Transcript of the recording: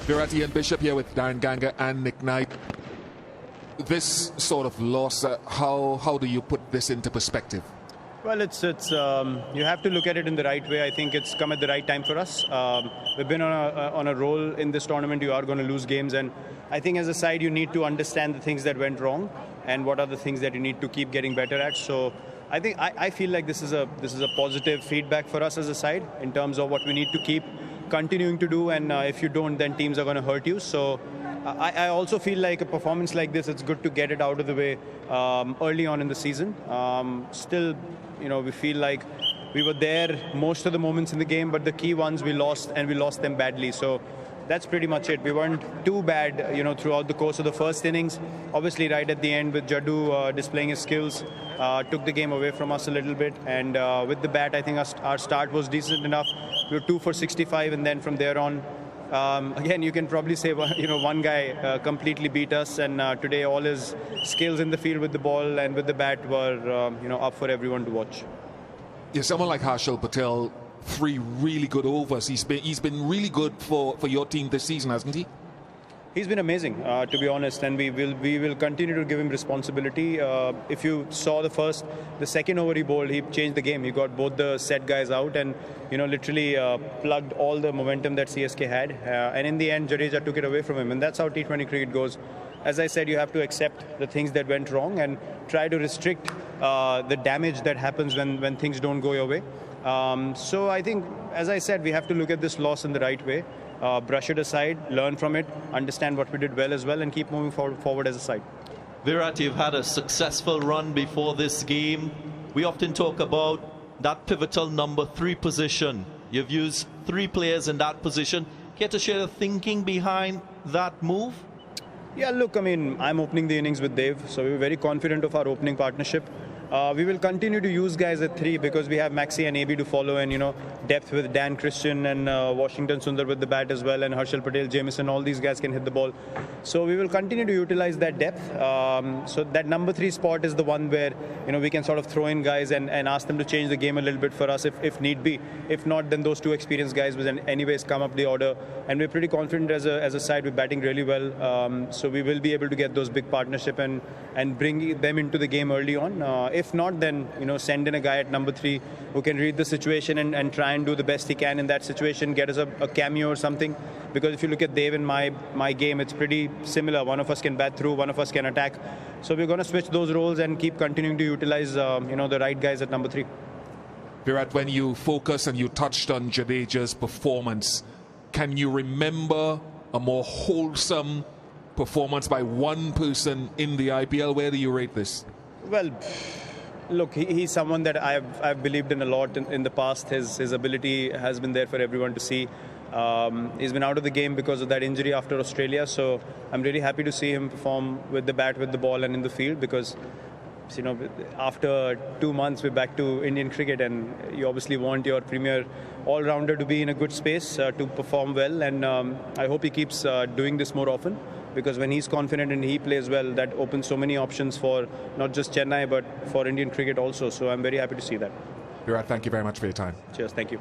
Virat, Ian Bishop here with Darren Ganga and Nick Knight. This sort of loss, how do you put this into perspective? Well, it's you have to look at it in the right way. I think it's come at the right time for us. We've been on a roll in this tournament. You are going to lose games, and I think as a side you need to understand the things that went wrong and what are the things that you need to keep getting better at. So I think I feel like this is a positive feedback for us as a side in terms of what we need to keep continuing to do, and if you don't, then teams are going to hurt you. So I also feel like a performance like this, it's good to get it out of the way early on in the season. Still, we feel like we were there most of the moments in the game, but the key ones we lost, and we lost them badly. So that's pretty much it. We weren't too bad, throughout the course of the first innings. Obviously, right at the end with Jaddu displaying his skills, took the game away from us a little bit. And with the bat, I think our start was decent enough. We were 2 for 65, and then from there on, again, you can probably say, one guy completely beat us, and today all his skills in the field with the ball and with the bat were, up for everyone to watch. Yeah, someone like Harshal Patel, 3 really good overs. He's been really good for your team this season, hasn't he? He's been amazing, to be honest, and we will continue to give him responsibility. If you saw the second over he bowled, he changed the game. He got both the set guys out, and literally plugged all the momentum that CSK had. And in the end, Jadeja took it away from him, and that's how T20 cricket goes. As I said, you have to accept the things that went wrong and try to restrict the damage that happens when things don't go your way. So I think, as I said, we have to look at this loss in the right way. Brush it aside, learn from it, understand what we did well as well, and keep moving forward as a side. Virat, you've had a successful run before this game. We often talk about that pivotal number 3 position. You've used 3 players in that position. Care to share the thinking behind that move? Yeah, look, I'm opening the innings with Dave, so we're very confident of our opening partnership. We will continue to use guys at 3 because we have Maxi and AB to follow, and depth with Dan Christian and Washington Sundar with the bat as well, and Harshal Patel, Jamieson, all these guys can hit the ball. So we will continue to utilize that depth. So that number 3 spot is the one where we can sort of throw in guys and ask them to change the game a little bit for us if need be. If not, then those 2 experienced guys will anyways come up the order, and we're pretty confident as a side. We're batting really well, so we will be able to get those big partnership and bring them into the game early on. If not, then send in a guy at number 3 who can read the situation and try and do the best he can in that situation, get us a cameo or something. Because if you look at Dave and my game, it's pretty similar. One of us can bat through, one of us can attack. So we're going to switch those roles and keep continuing to utilize the right guys at number 3. Virat, when you focus and you touched on Jadeja's performance, can you remember a more wholesome performance by one person in the IPL? Where do you rate this? Well, look, he's someone that I've believed in a lot in the past. His ability has been there for everyone to see. He's been out of the game because of that injury after Australia, so I'm really happy to see him perform with the bat, with the ball, and in the field, because after 2 months we're back to Indian cricket, and you obviously want your premier all-rounder to be in a good space to perform well, and I hope he keeps doing this more often. Because when he's confident and he plays well, that opens so many options for not just Chennai, but for Indian cricket also. So I'm very happy to see that. Virat, thank you very much for your time. Cheers, thank you.